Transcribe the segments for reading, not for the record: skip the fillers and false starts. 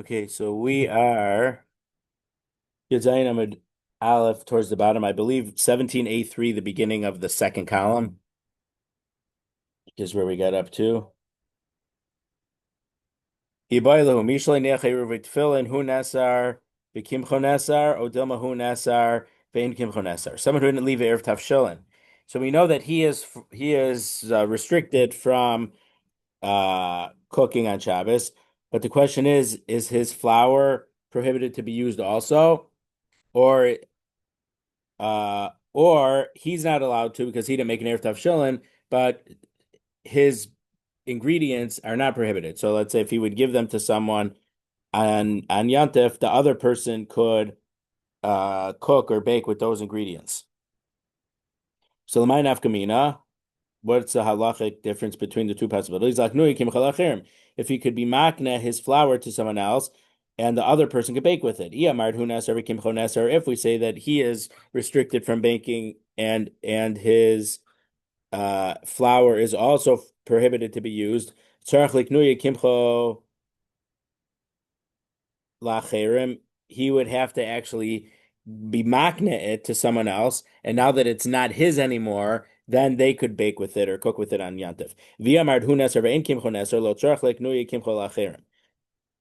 Okay, so we are Yudzayin Amud Aleph towards the bottom. I believe 17A3, the beginning of the second column, is where we got up to. Ibaylahu Mishlei Nechei Ruvit Tfilin Hu Nesar V'Kimcho Nesar Odilma Hu Nesar Vein Kimcho Nesar. Someone who didn't leave Eruv tavshillin. So we know that he is restricted from cooking on Shabbos. But the question is his flour prohibited to be used also? Or he's not allowed to because he didn't make an Erev tavshillin, but his ingredients are not prohibited. So let's say if he would give them to someone on Yontif, the other person could cook or bake with those ingredients. So l'may nafkamina, what's the halachic difference between the two possibilities? If he could be makna his flour to someone else, and the other person could bake with it. If we say that he is restricted from baking and his flour is also prohibited to be used, he would have to actually be makna it to someone else, and now that it's not his anymore, then they could bake with it or cook with it on Yantif.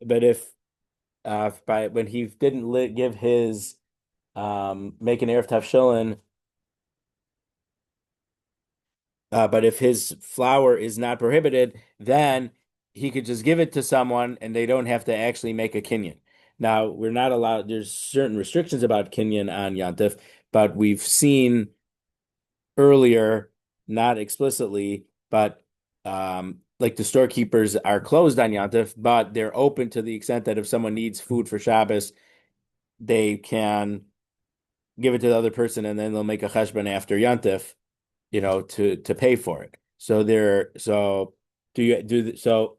But if by when he didn't give his make an erev tavshilin, but if his flour is not prohibited, then he could just give it to someone and they don't have to actually make a kinyan. Now, we're not allowed, there's certain restrictions about kinyan on Yantif, but we've seen earlier, not explicitly, but like the storekeepers are closed on Yantif, but they're open to the extent that if someone needs food for Shabbos, they can give it to the other person and then they'll make a cheshbon after Yantif, to pay for it. So do you do so?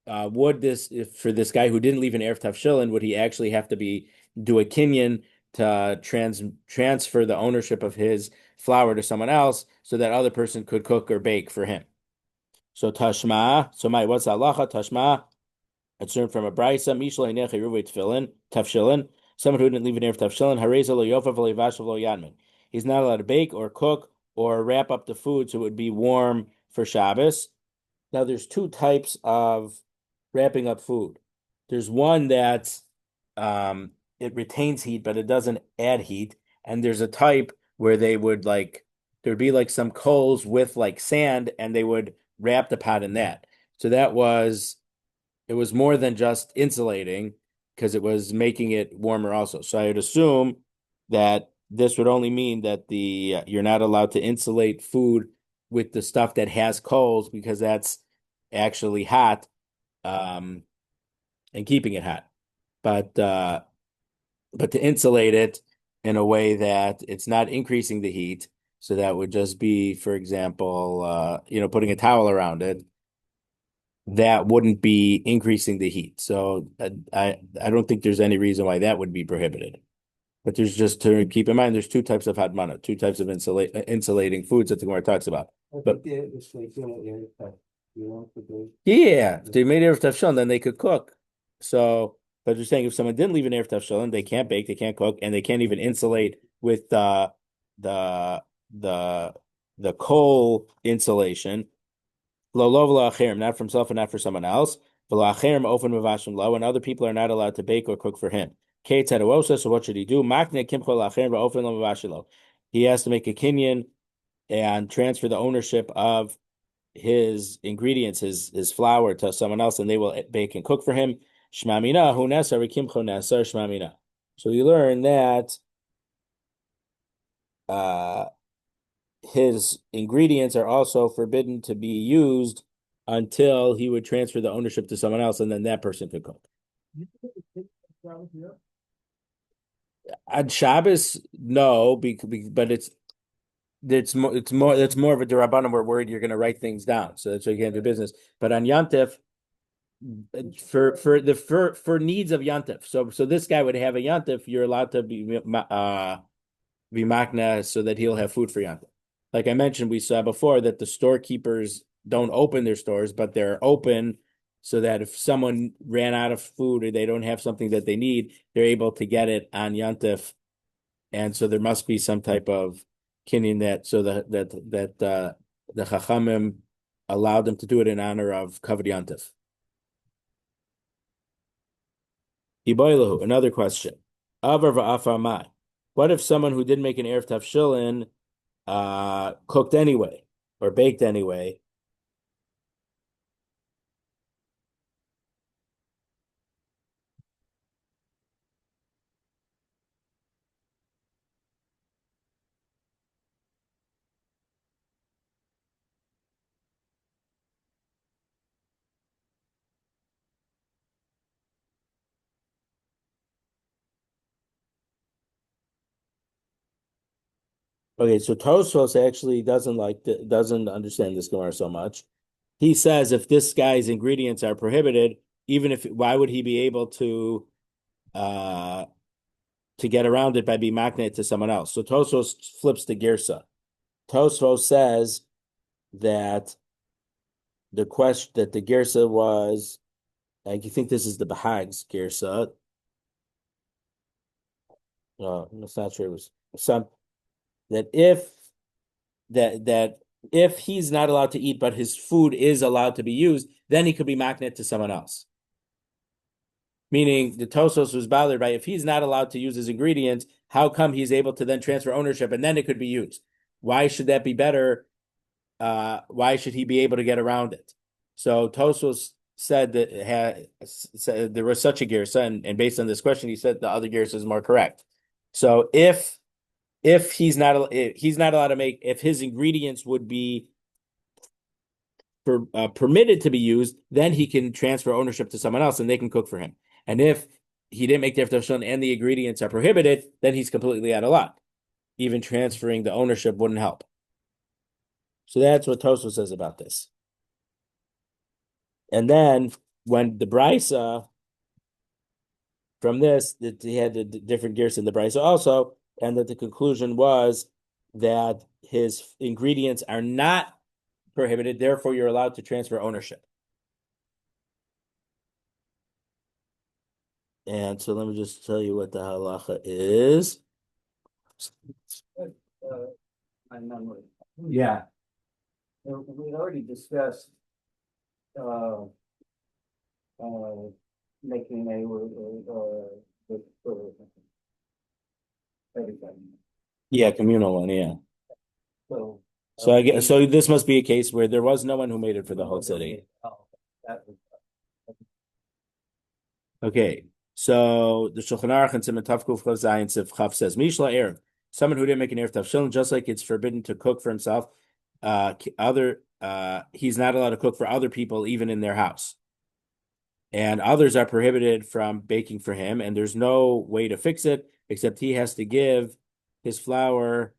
Would this if for this guy who didn't leave an erev tavshilin, would he actually have to do a kinyan to transfer the ownership of his flour to someone else so that other person could cook or bake for him? So tashma, what's halacha? Tashma, it's learned from a brayso, mishlei nechei ruvei tavshilin, someone who didn't leave an erev tavshilin, hareza lo yofav lo yivashav lo yadmin. He's not allowed to bake or cook or wrap up the food so it would be warm for Shabbos. Now, there's two types of wrapping up food. There's one that's it retains heat, but it doesn't add heat. And there's a type where there'd be like some coals with like sand, and they would wrap the pot in that. So it was more than just insulating because it was making it warmer also. So I would assume that this would only mean that the you're not allowed to insulate food with the stuff that has coals because that's actually hot, um, and keeping it hot. But to insulate it in a way that it's not increasing the heat, so that would just be, for example, putting a towel around it. That wouldn't be increasing the heat. So I don't think there's any reason why that would be prohibited. But there's just to keep in mind, there's two types of hadmana, two types of insulating foods that the Gemara talks about. But yeah, if they made erev tavshilin, then they could cook. So, but you're saying if someone didn't leave an erev tavshilin, they can't bake, they can't cook, and they can't even insulate with the the the coal insulation. Lo lo v'lo acherim, not for himself and not for someone else. V'lo acherim ofen mevashim lo, and other people are not allowed to bake or cook for him. Kate teruosa, so what should he do? Makne kimcho l'acherim v'ofen lo mevashilo. He has to make a kinyan and transfer the ownership of his ingredients, his flour to someone else, and they will bake and cook for him. Shmamina hu nesar v'kimcho nesar shmamina. So you learn that uh his ingredients are also forbidden to be used until he would transfer the ownership to someone else, and then that person could cook. On Shabbos, no, but it's more of a derabanan. We're worried you're going to write things down, so that's why you can't do business. But on Yantif, for needs of Yantif, so this guy would have a Yantif. You're allowed to be makna so that he'll have food for Yantif. Like I mentioned, we saw before that the storekeepers don't open their stores, but they're open so that if someone ran out of food or they don't have something that they need, they're able to get it on Yom Tov. And so there must be some type of kinyan that so that the Chachamim allowed them to do it in honor of Kavod Yom Tov. Iboilahu, another question. Avar va'afar. What if someone who didn't make an Erev tavshillin cooked anyway or baked anyway? Okay, so Tosfos actually doesn't understand this Gemara so much. He says if this guy's ingredients are prohibited, even if why would he be able uh to get around it by being magnet to someone else? So Tosfos flips the girsa. Tosfos says that the question that the girsa was, like you think this is the Bahag's girsa. No, that's not true. It was some that if he's not allowed to eat, but his food is allowed to be used, then he could be magnet to someone else. Meaning the Tosos was bothered by if he's not allowed to use his ingredients, how come he's able to then transfer ownership and then it could be used? Why should that be better? Why should he be able to get around it? So Tosos said that said there was such a gersa, and based on this question, he said the other gersa is more correct. So if he's not allowed to make, if his ingredients would be permitted to be used, then he can transfer ownership to someone else and they can cook for him. And if he didn't make the tavshillin and the ingredients are prohibited, then he's completely out of luck. Even transferring the ownership wouldn't help. So that's what Tosfos says about this. And then when the Beitza from this, that he had the different gears in the Beitza also, and that the conclusion was that his ingredients are not prohibited, therefore you're allowed to transfer ownership. And so let me just tell you what the halacha is. My memory. Yeah. We already discussed uh, making a with everything. Yeah, communal one, yeah. So So I guess so this must be a case where there was no one who made it for the whole city. that was Okay. So the Shulchan Aruch and Siman Tav Kuf Chav Zayin Sif Chav says Mishla Erev, someone who didn't make an Erev tavshillin, just like it's forbidden to cook for himself, he's not allowed to cook for other people even in their house. And others are prohibited from baking for him, and there's no way to fix it except he has to give his flour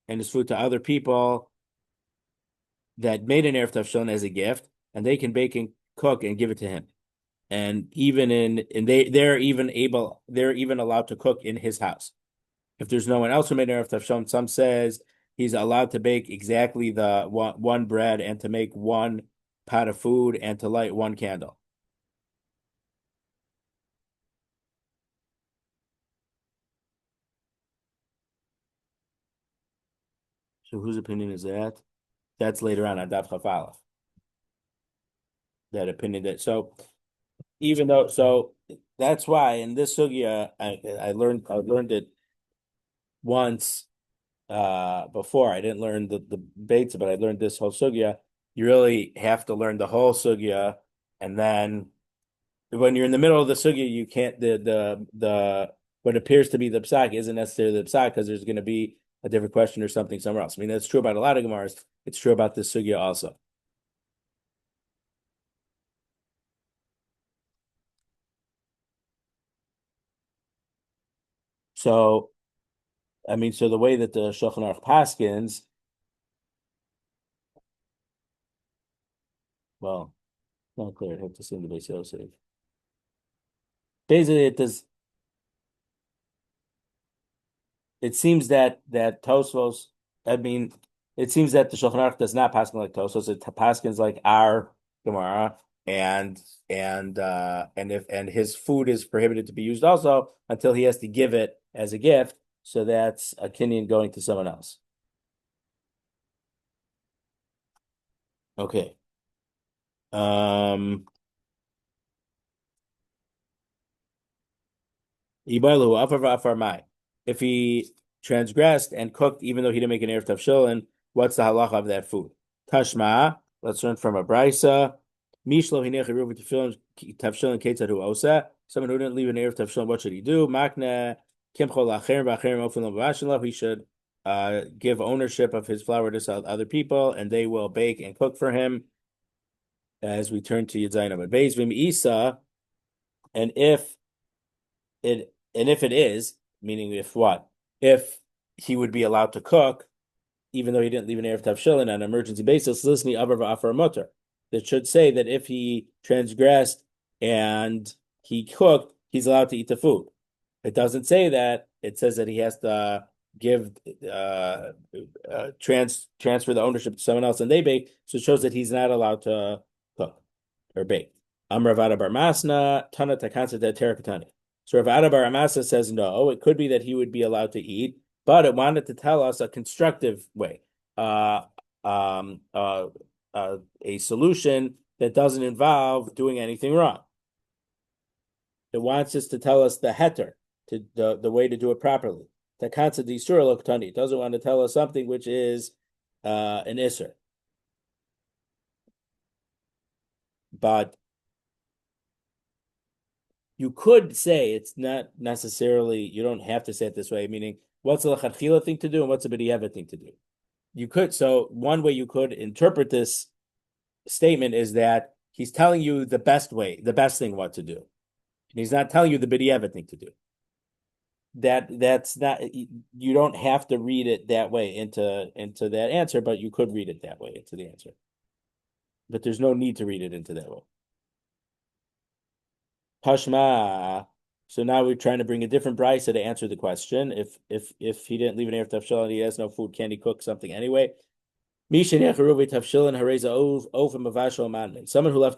and his food to other people that made an Erev tavshillin as a gift, and they can bake and cook and give it to him. And they're even allowed to cook in his house. If there's no one else who made an Erev tavshillin, some says he's allowed to bake exactly the one bread and to make one pot of food and to light one candle. So whose opinion is that? That's later on Daf Chaf Aleph. That opinion that so even though so that's why in this sugya I learned it once before. I didn't learn the Beitza, but I learned this whole sugya. You really have to learn the whole sugya, and then when you're in the middle of the sugya, you can't the what appears to be the psak isn't necessarily the psak because there's going to be a different question or something somewhere else. I mean, that's true about a lot of gemaras. It's true about this sugya also. So, I mean, so the way that the Shulchan Aruch paskins, well, not clear. I have to see in the Beis Yosef. Basically, it does. It seems that Tosfos. I mean, it seems that the Shulchan Aruch does not paskin like Tosfos. It paskins like our Gemara, and and his food is prohibited to be used also until he has to give it as a gift. So that's a kinyan going to someone else. Okay. Um, if he transgressed and cooked, even though he didn't make an erev tavshilin, what's the halacha of that food? Tashma, let's learn from a brisa. Mishlo hinech eruv tavshilin ketzad osa. Someone who didn't leave an erev tavshilin, what should he do? Makne kimcho lacherim v'acherim ofilim v'ashalav. He should give ownership of his flour to other people, and they will bake and cook for him. As we turn to Yudzayin Amud Beis, Vim Isa, and if it is, meaning if what? If he would be allowed to cook, even though he didn't leave an erev tavshilin on an emergency basis, listening avar v'afar mutter. That should say that if he transgressed and he cooked, he's allowed to eat the food. It doesn't say that. It says that he has to give transfer the ownership to someone else and they bake. So it shows that he's not allowed to cook or bake. Amravada bar masna tana takansa de terakatani. So Ravada bar Amasa says no. It could be that he would be allowed to eat, but it wanted to tell us a constructive way, uh, um, uh, a solution that doesn't involve doing anything wrong. It wants us to tell us the heter, to the way to do it properly. Takansa di surah loktani. It doesn't want to tell us something which is an isser. But you could say it's not necessarily, you don't have to say it this way, meaning what's the lechatchila thing to do and what's the b'diavad thing to do. You could, so one way you could interpret this statement is that he's telling you the best way, the best thing what to do. And he's not telling you the b'diavad thing to do. That's not, you don't have to read it that way into that answer, but you could read it that way into the answer. But there's no need to read it into that way. Pashma. So now we're trying to bring a different brisa to answer the question. If he didn't leave an erev tavshilin and he has no food, can he cook something anyway? Someone who left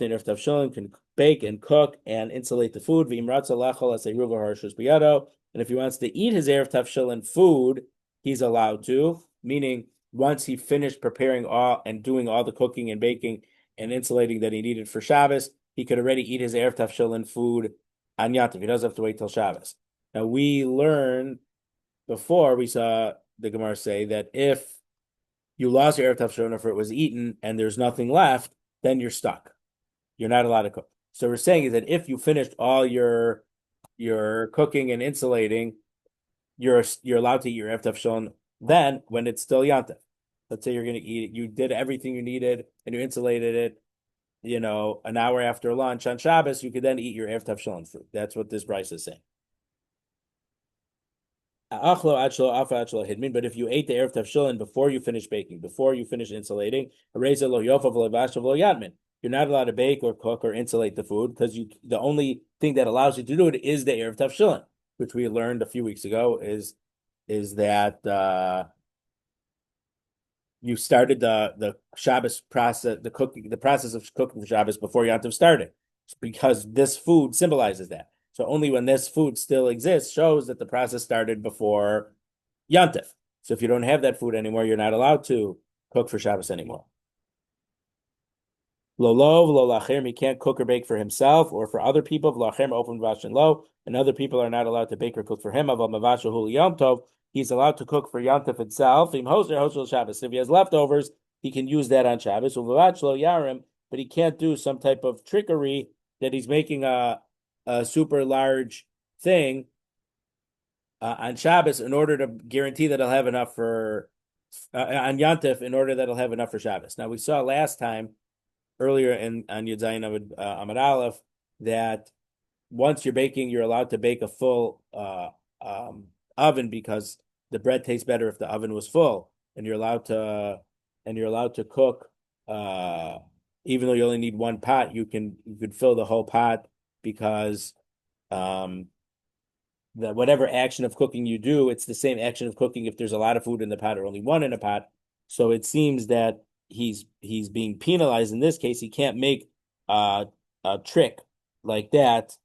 an erev tavshilin can bake and cook and insulate the food. And if he wants to eat his erev tavshilin food, he's allowed to. Meaning, once he finished preparing all and doing all the cooking and baking and insulating that he needed for Shabbos, he could already eat his erev tavshilin food on Yom Tov. He doesn't have to wait till Shabbos. Now we learned before, we saw the Gemara say that if you lost your erev tavshilin, if it was eaten and there's nothing left, then you're stuck. You're not allowed to cook. So we're saying is that if you finished all your cooking and insulating, you're allowed to eat your erev tavshilin then when it's still Yom Tov. Let's say you're going to eat it. You did everything you needed and you insulated it, an hour after lunch on Shabbos, you could then eat your erev tavshilin food. That's what this brisa is saying. But if you ate the erev tavshilin before you finish baking, before you finish insulating, you're not allowed to bake or cook or insulate the food because the only thing that allows you to do it is the erev tavshilin, which we learned a few weeks ago is that you started the Shabbos process, the process of cooking for Shabbos before Yom Tov started, because this food symbolizes that. So only when this food still exists shows that the process started before Yom Tov. So if you don't have that food anymore, you're not allowed to cook for Shabbos anymore. Lo lachem, he can't cook or bake for himself or for other people. Lachem open vashin lo, and other people are not allowed to bake or cook for him. Aval mavashu Yom Tov, he's allowed to cook for Yom Tov itself. Shabbos. If he has leftovers, he can use that on Shabbos. Yarim, but he can't do some type of trickery that he's making a super large thing on Shabbos in order to guarantee that he'll have enough for on Yom Tov in order that he'll have enough for Shabbos. Now we saw last time earlier on Yudzayin Amud Aleph that once you're baking, you're allowed to bake a full oven because the bread tastes better if the oven was full, and you're allowed to cook. Even though you only need one pot, you could fill the whole pot because that whatever action of cooking you do, it's the same action of cooking if there's a lot of food in the pot or only one in a pot. So it seems that he's being penalized in this case. He can't make a trick like that,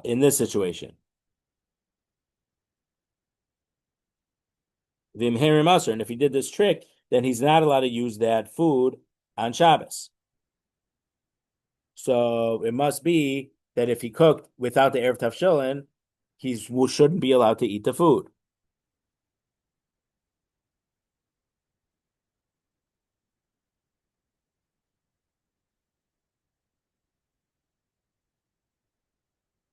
in this situation. V'imherim aser, and if he did this trick, then he's not allowed to use that food on Shabbos. So it must be that if he cooked without the Erev tavshillin, he shouldn't be allowed to eat the food.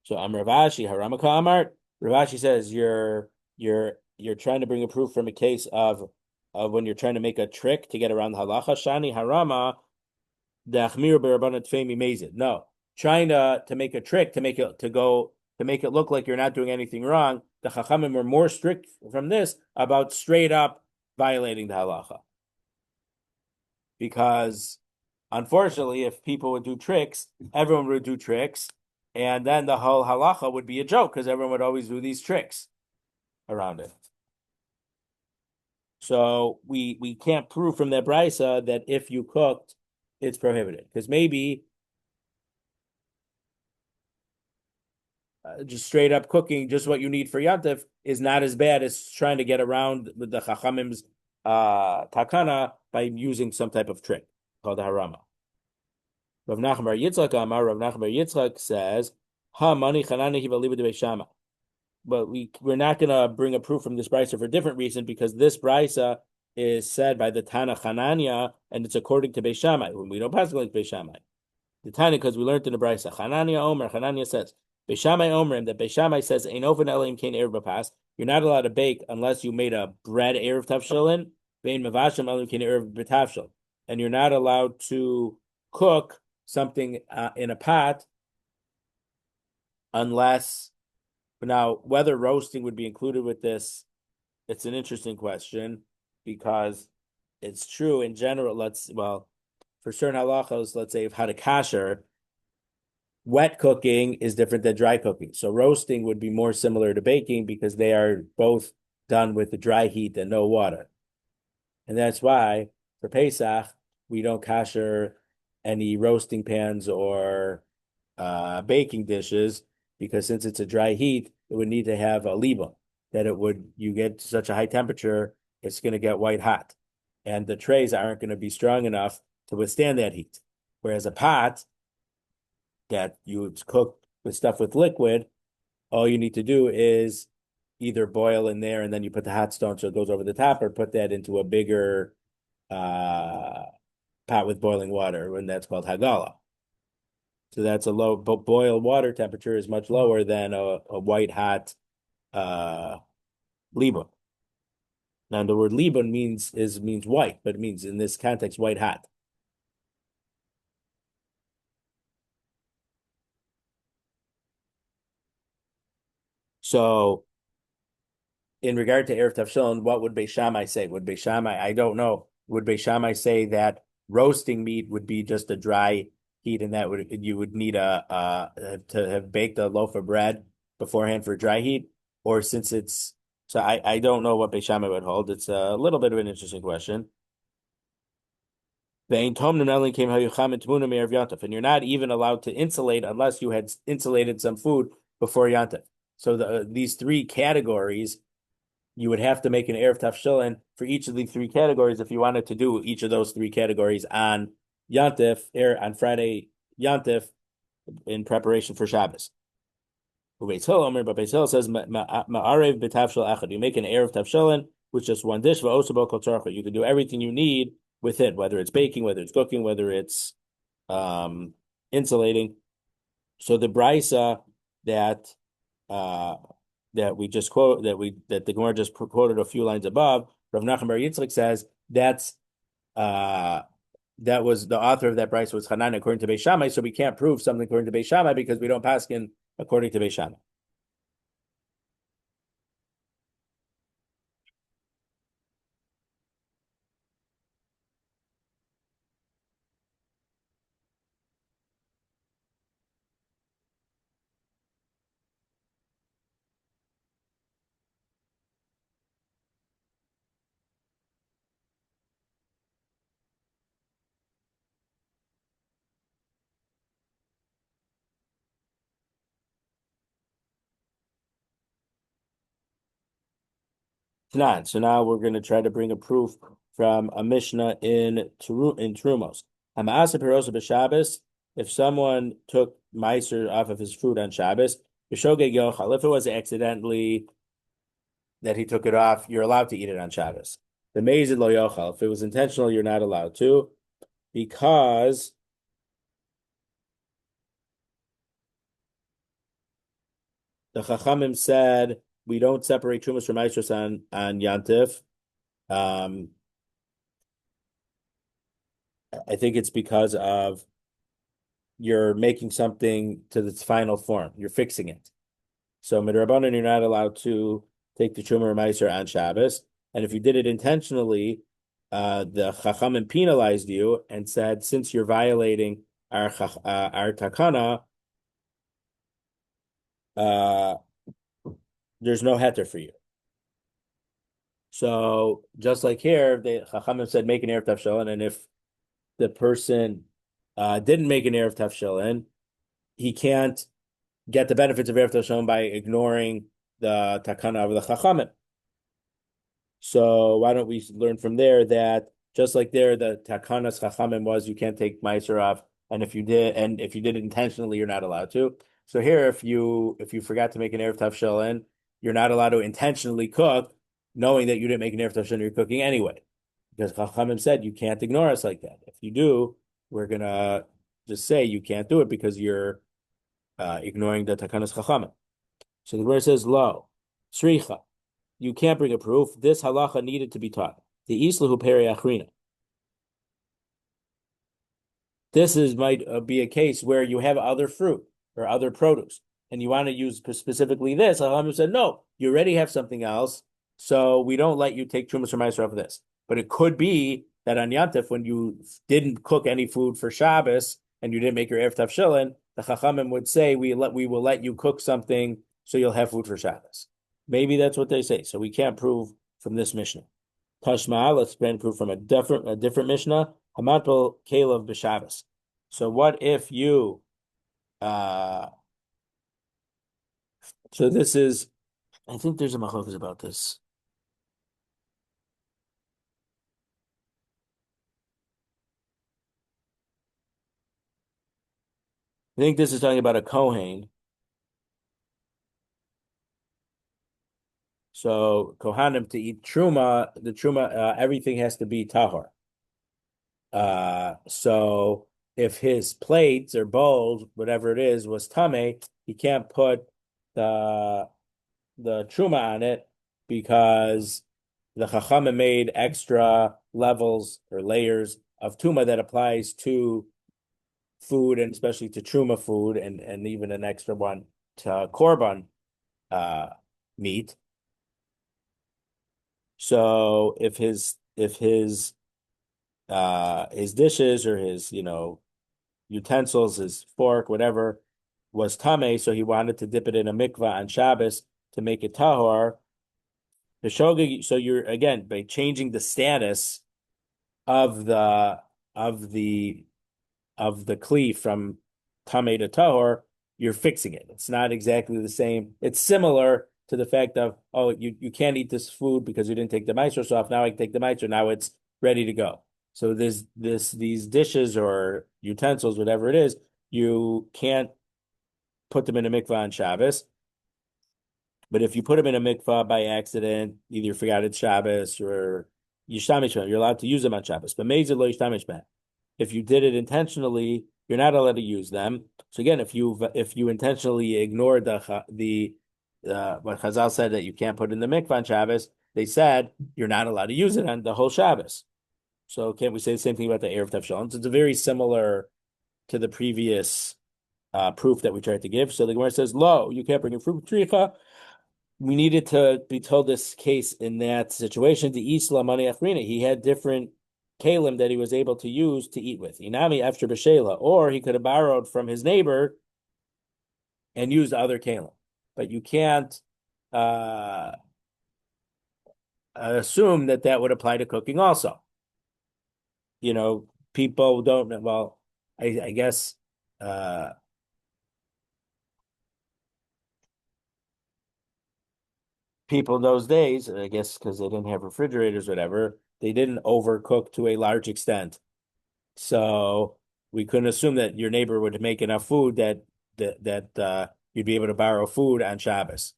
So I'm Ravashi, Haramaka Amart. Ravashi says you're trying to bring a proof from a case of when you're trying to make a trick to get around the halacha. Shani Harama Dachmir Barabanat Femi Mazid. No, trying to make a trick to make it to go to make it look like you're not doing anything wrong. The Chachamim were more strict from this about straight up violating the halacha. Because unfortunately, if people would do tricks, everyone would do tricks, and then the whole halacha would be a joke because everyone would always do these tricks around it. So we can't prove from that brisa that if you cooked, it's prohibited because maybe just straight up cooking, just what you need for yantif, is not as bad as trying to get around with the chachamim's takana by using some type of trick called the harama. Rav Nachman bar Yitzchak Amar, Rav Nachman bar Yitzchak says, "Ha mani chanani hiva liba de Beishama." But we're not going to bring a proof from this brisa for a different reason because this brisa is said by the Tana Chananya and it's according to Beishamai. When we don't pass like Beishamai, the Tana because we learned in the brisa Chananya Omer. Chananya says Beishamai Omer, and that Beishamai says Ein ofen elim kain erev b'pas. You're not allowed to bake unless you made a bread erev tavshillin. Vein mavashim elim kain erev b'tavshil, and you're not allowed to cook something in a pot unless now whether roasting would be included with this, it's an interesting question because it's true in general. For certain halachos, let's say if had a kasher, wet cooking is different than dry cooking. So roasting would be more similar to baking because they are both done with the dry heat and no water. And that's why for Pesach, we don't kasher any roasting pans or baking dishes because since it's a dry heat, it would need to have a liba that you get to such a high temperature, it's going to get white hot. And the trays aren't going to be strong enough to withstand that heat. Whereas a pot that you cook with stuff with liquid, all you need to do is either boil in there and then you put the hot stone so it goes over the top, or put that into a bigger uh, pot with boiling water, and that's called hagala. So that's a low, but boiled water temperature is much lower than a white hot uh, libun. Now the word libun means white, but it means in this context white hot. So in regard to Erev Tavshilin, what would Beis Shammai say? Would Beis Shammai, I don't know, would Beis Shammai say that roasting meat would be just a dry heat and that would you would need to have baked a loaf of bread beforehand for dry heat? Or since it's so I don't know what Beis Shammai would hold. It's a little bit of an interesting question. And you're not even allowed to insulate unless you had insulated some food before Yantif. So these three categories you would have to make an Erev tavshillin for each of the three categories if you wanted to do each of those three categories on Yantif, on Friday Yantif, in preparation for Shabbos. But Beitza says, Ma'arev b'tavshil echad. You make an Erev tavshillin with just one dish, v'osabo kol tzarcha. You can do everything you need with it, whether it's baking, whether it's cooking, whether it's um, insulating. So the brisa that uh, that we just quote that the Gemara just quoted a few lines above, Rav Nachman bar Yitzchak says uh, that was the author of that brisa was Hanan according to Beis Shammai, so we can't prove something according to Beis Shammai because we don't paskin according to Beis Shammai. Tanan. So now we're going to try to bring a proof from a Mishnah in Trumos. Hamasa Perosa b'Shabbos. If someone took meiser off of his fruit on Shabbos, b'shogeg yochal. If it was accidentally that he took it off, you're allowed to eat it on Shabbos. The mezid lo yochal. If it was intentional, you're not allowed to, because the Chachamim said we don't separate trumas from maestros on Yantif. Um, I think it's because of you're making something to its final form. You're fixing it. So midrabanan, you're not allowed to take the truma or meiser on Shabbos. And if you did it intentionally, the Chachamim penalized you and said, since you're violating our takana, uh, there's no heter for you. So just like here, the Chachamim said make an erev tavshillin, and if the person didn't make an erev tavshillin, he can't get the benefits of erev tavshillin by ignoring the takana of the Chachamim. So why don't we learn from there that just like there, the takanas Chachamim was you can't take meiser off, and if you did it intentionally, you're not allowed to. So here, if you forgot to make an erev tavshillin, you're not allowed to intentionally cook, knowing that you didn't make an erev tavshillin, you're cooking anyway, because Chachamim said you can't ignore us like that. If you do, we're gonna just say you can't do it because you're ignoring the takanas Chachamim. So the word says lo sricha. You can't bring a proof. This halacha needed to be taught. The islahu peri achrina. This might be a case where you have other fruit or other produce, and you want to use specifically this. Chachamim said, no, you already have something else, so we don't let you take trumas or meiser off of this. But it could be that on Yantif, when you didn't cook any food for Shabbos and you didn't make your erev tavshillin, the Chachamim would say we will let you cook something so you'll have food for Shabbos. Maybe that's what they say. So we can't prove from this Mishnah. Tashma, let's prove from a different Mishnah. Hamatpel Kalev b'Shabbos. So what if you so this is, I think there's a machlokas about this. I think this is talking about a Kohen. So Kohanim to eat truma, the truma, everything has to be tahor. So if his plates or bowls, whatever it is, was tame, he can't put the truma on it because the Chachamim made extra levels or layers of tuma that applies to food and especially to truma food and even an extra one to korban meat. So if his dishes or his utensils, his fork, whatever was tame, so he wanted to dip it in a mikvah on Shabbos to make it tahor. So you're again by changing the status of the kli from tame to tahor, you're fixing it. It's not exactly the same. It's similar to the fact of, oh, you can't eat this food because you didn't take the meiser off. Now I can take the meiser. Now it's ready to go. So these dishes or utensils, whatever it is, you can't put them in a mikvah on Shabbos. But if you put them in a mikvah by accident, either you forgot it's Shabbos or yishtamish, you're allowed to use them on Shabbos. But mezid lo yishtamish b'hem. If you did it intentionally, you're not allowed to use them. So again, if you intentionally ignored the what Chazal said that you can't put in the mikvah on Shabbos, they said you're not allowed to use it on the whole Shabbos. So can't we say the same thing about the erev tavshillin? So it's very similar to the previous proof that we tried to give. So the Gemara says, "Lo, you can't bring a fruit tricha." We needed to be told this case in that situation. The Isla Mani Achrina, he had different kalim that he was able to use to eat with. Inami after b'shela, or he could have borrowed from his neighbor and used other kalim. But you can't assume that would apply to cooking also. People don't. Well, I guess. people in those days, I guess because they didn't have refrigerators, or whatever, they didn't overcook to a large extent. So we couldn't assume that your neighbor would make enough food that you'd be able to borrow food on Shabbos,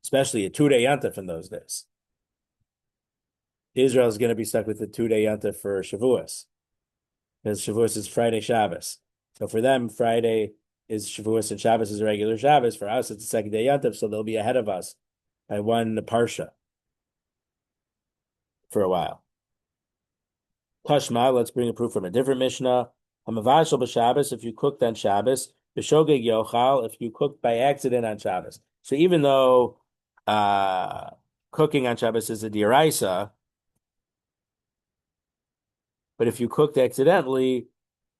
especially a 2 day yontif in those days. Israel is going to be stuck with the 2 day yontif for Shavuos because Shavuos is Friday Shabbos. So for them, Friday is Shavuos and Shabbos is a regular Shabbos. For us, it's the second day yontif, so they'll be ahead of us by one parsha for a while. Tashma, let's bring a proof from a different Mishnah. Hamavashal b'Shabbos, if you cooked on Shabbos, b'shogeg yochal, if you cooked by accident on Shabbos. So even though cooking on Shabbos is a diraisa, but if you cooked accidentally,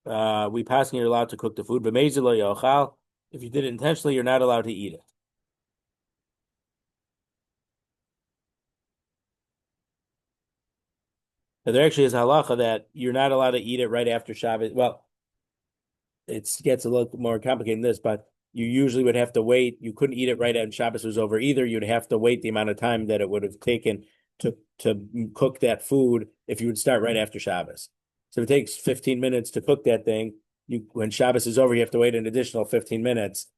we passing you're allowed to cook the food. But mezilo yochal, if you did it intentionally, you're not allowed to eat it. But there actually is a halacha that you're not allowed to eat it right after Shabbos. Well, it gets a little more complicated than this, but you usually would have to wait. You couldn't eat it right after Shabbos was over either. You'd have to wait the amount of time that it would have taken to cook that food if you would start right after Shabbos. So if it takes 15 minutes to cook that thing, when Shabbos is over, you have to wait an additional 15 minutes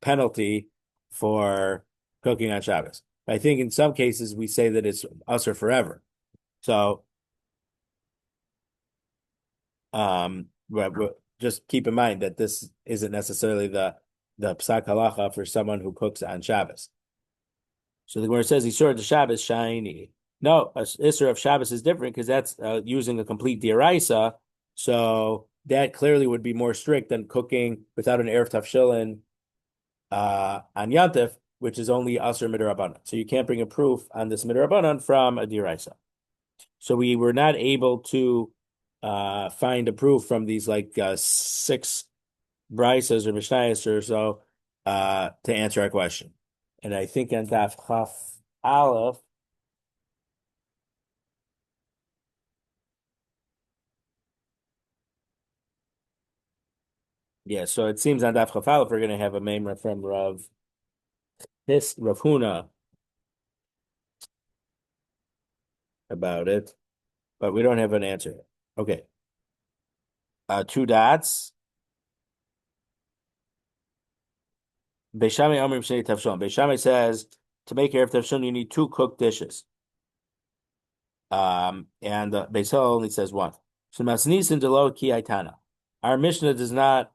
penalty for cooking on Shabbos. I think in some cases we say that it's usher forever. So just keep in mind that this isn't necessarily the psak halacha for someone who cooks on Shabbos. So the Gemara says Isur of Shabbos shiny. No, Isur of Shabbos is different because that's using a complete diraisa. So that clearly would be more strict than cooking without an erev tavshillin on Yantif, which is only asur midrabanan. So you can't bring a proof on this midrabanan from a diraisa. So we were not able to find a proof from these like 6 brisas or mishnayos or so to answer our question. And I think on Daf Chaf Aleph, yeah, so it seems on Daf Chaf Aleph we're going to have a memra from Rav Huna about it, but we don't have an answer. Okay. 2 dots. Beishami Amrim Shnei Tavshon. Beishami says to make Erev Tavshon you need 2 cooked dishes. And Beis Hillel only says 1. So Masnisin Delo Ki Aitana. Our Mishnah is not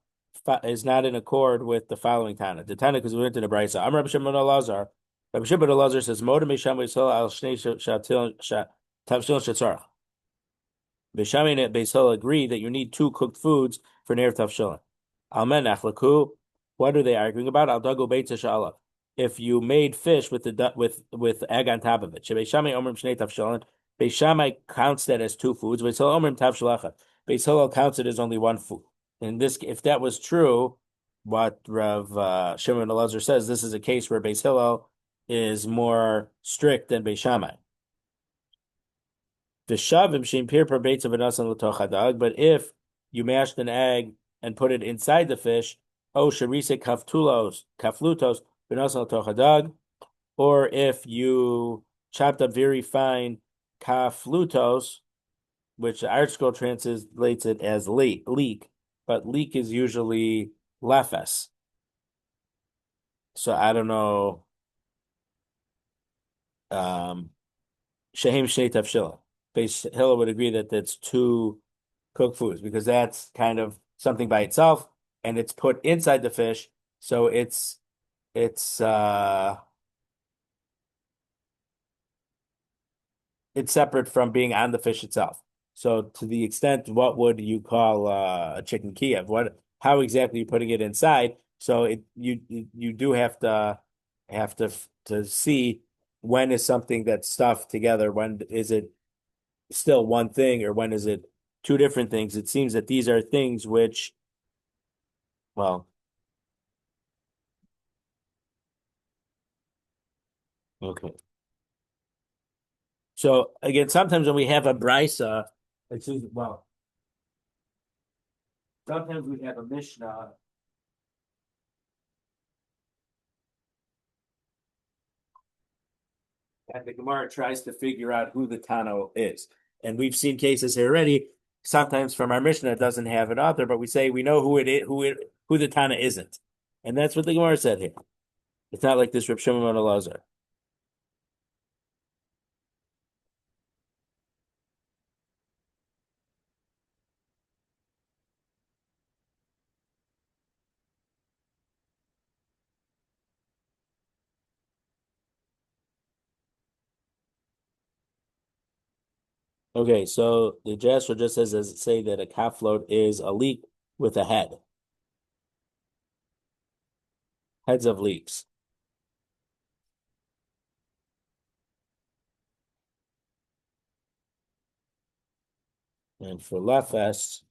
in accord with the following Tana. The Tana because we went to the Brisa. I'm Rabbi Shimon Elazar. Rabbi Shimon Elazar says Modem Beisham Beis Hillel al Shnei Tavshon Shetzarach. Beishami and Beis Hillel agree that you need 2 cooked foods for Erev Tavshon. Almen Achlaku. What are they arguing about? Al Dago Beitza Sha'alav. If you made fish with egg on top of it, Beishami Omrim Shnei Tavshon. Beis Shammai counts that as 2 foods. Beis Hillel Omrim Tav Shalachat. Beis Hillel counts it as only 1 food. And this, if that was true, what Rav Shimon Elazar says, this is a case where Beis Hillel is more strict than Beis Shammai. But if you mashed an egg and put it inside the fish, sharise kaflutos b'nasan l'tochadag, or if you chopped up very fine kaflutos, which the ArtScroll translates it as leek, but leek is usually lefes. So I don't know. Shehim Shnei Tavshillin. Beis Hillel would agree that that's 2 cooked foods because that's kind of something by itself and it's put inside the fish, so it's separate from being on the fish itself. So to the extent, what would you call a chicken Kiev? How exactly are you putting it inside? So you do have to see when is something that's stuffed together, when is it still one thing or when is it 2 different things. It seems that these are things which, well, okay. So again, sometimes when we have a brisa, well, sometimes we have a mishnah. and the Gemara tries to figure out who the Tano is. And we've seen cases here already. Sometimes from our Mishnah it doesn't have an author, but we say we know who it is, who the Tana isn't, and that's what the Gemara said here. It's not like this Reb Shimon ben Elazar. Okay, so the Jasper just says as say that a calf float is a leek with a head, heads of leeks. And for lefes,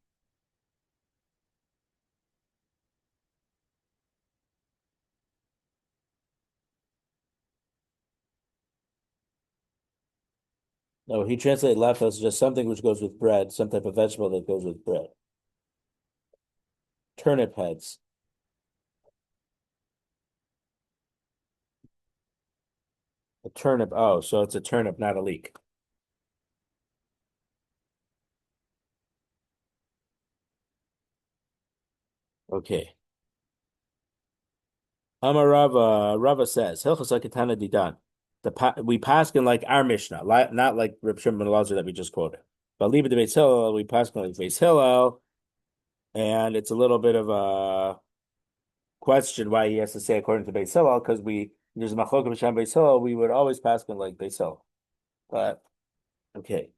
no, he translated lefes just something which goes with bread, some type of vegetable that goes with bread. Turnip heads. A turnip. Oh, so it's a turnip, not a leek. Okay. Amar Rava says, Hilchos Akatana Didan. We paskin like our Mishnah, not like Reb Shimon ben Elazar that we just quoted. But leave it to Beitz Hillel, we paskin like Beitz Hillel, and it's a little bit of a question why he has to say according to Beitz Hillel, because there's a machlok of Hashem Beitz Hillel, we would always paskin like Beitz Hillel. But okay.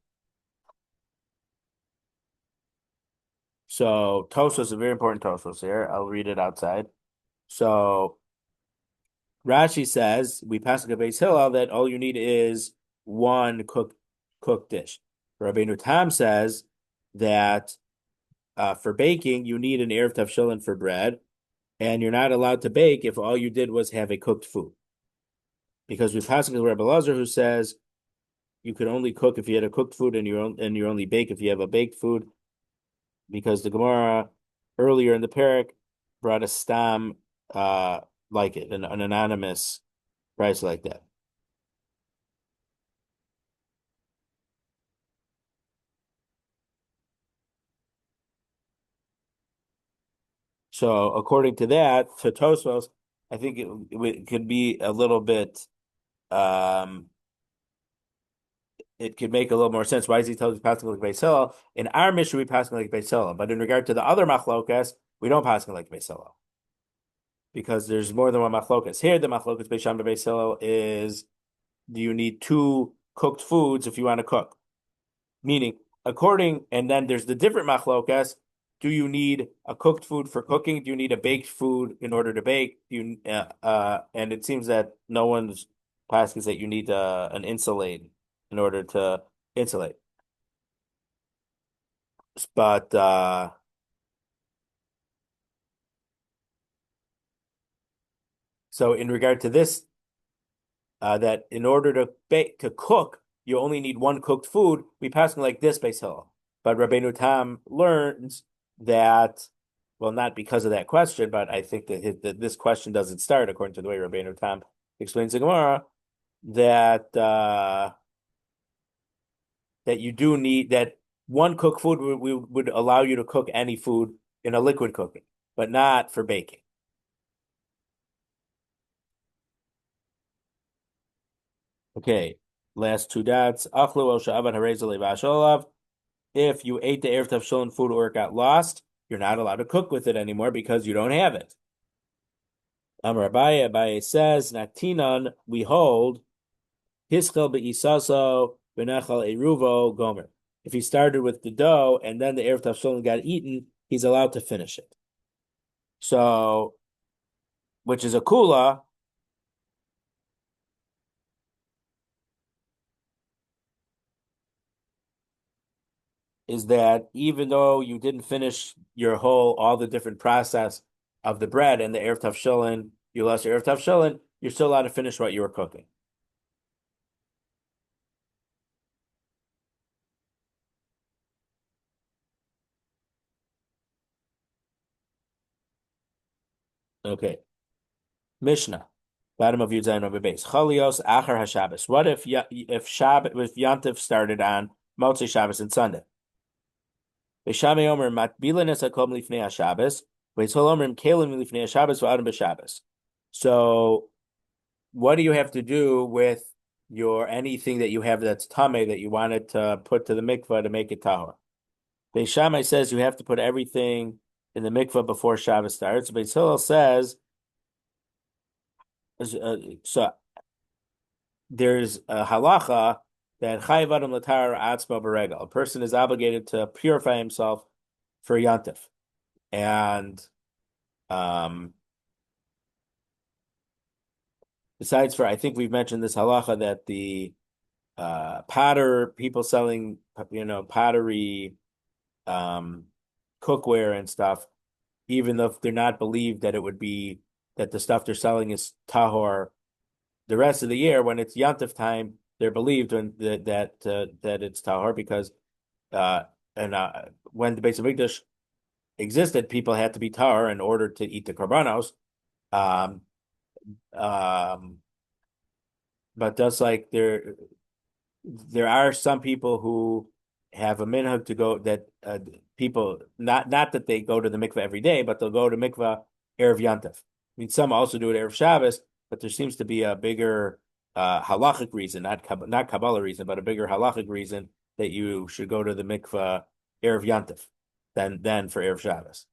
So Tosfos, a very important Tosfos here. I'll read it outside. So Rashi says we pass like a Beis Hillel that all you need is one cooked dish. Rabbeinu Tam says that for baking you need an erev tavshillin for bread, and you're not allowed to bake if all you did was have a cooked food. Because we pass like Rabbi Lazar who says you could only cook if you had a cooked food, and you only bake if you have a baked food. Because the Gemara earlier in the parak brought a stam like it, an anonymous price like that. So according to that, to Tosfos, I think it could be a little bit. Um, it could make a little more sense. Why is he telling us passing like Beis Hillel? In our mission, we passing like Beis Hillel, but in regard to the other machlokas, we don't passing like Beis Hillel because there's more than one machlokas. Here, the machlokas Beis Shammai Beis Hillel is: do you need two cooked foods if you want to cook? Meaning, and then there's the different machlokas. Do you need a cooked food for cooking? Do you need a baked food in order to bake? And it seems that no one's passing that you need an insulate in order to insulate. But so in regard to this, that in order to cook, you only need one cooked food. We pass like this Beis Hillel. But Rabbeinu Tam learns that, well, not because of that question, but I think that this question doesn't start according to the way Rabbeinu Tam explains the Gemara, that that you do need that one cooked food would allow you to cook any food in a liquid cooking, but not for baking. Okay, last two dots. Achlu el sha'avan harezal levash. If you ate the Erev tavshillin food or it got lost, you're not allowed to cook with it anymore because you don't have it. Rabbi says, Natinan, we hold, Hischel be'isaso benechal eruvo gomer. If he started with the dough and then the Erev tavshillin got eaten, he's allowed to finish it. So, which is a kula, is that even though you didn't finish all the different process of the bread and the Erev tavshillin, you lost your Erev tavshillin, you're still allowed to finish what you were cooking. Okay. Mishnah. Bottom of Yud Zayin over base. Cholios achar haShabbos. What if if Yom Tov started on Motzei Shabbos and Sunday? Beishame Omer matbilan es hakom lifnei haShabbos. Beishol Omer kelim lifnei haShabbos v'adam b'Shabbos. So, what do you have to do with your anything that you have that's tame that you wanted to put to the mikvah to make it tahor? Beis Shammai says you have to put everything in the mikvah before Shabbos starts. Beis Hillel says so. There's a halacha that chayav adam latar atzma b'regel. A person is obligated to purify himself for yantif, and um, besides for I think we've mentioned this halacha that the potter people selling pottery cookware and stuff, even though they're not believed that it would be that the stuff they're selling is tahor the rest of the year, when it's yantif time, they're believed that it's tahor because uh when the Beitza Mikdash existed, people had to be tahor in order to eat the korbanos. Um, um, but just like there are some people who have a minhag to go that people not that they go to the mikveh every day, but they'll go to mikveh erev yantif. I mean, some also do it erev Shabbos, but there seems to be a bigger halachic reason, not Kabbalah reason, but a bigger halachic reason that you should go to the mikveh erev yantif than for erev Shabbos,